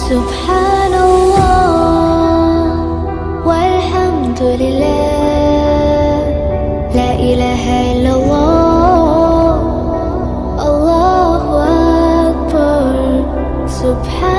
سبحان الله والحمد لله لا إله إلا الله الله أكبر سبحان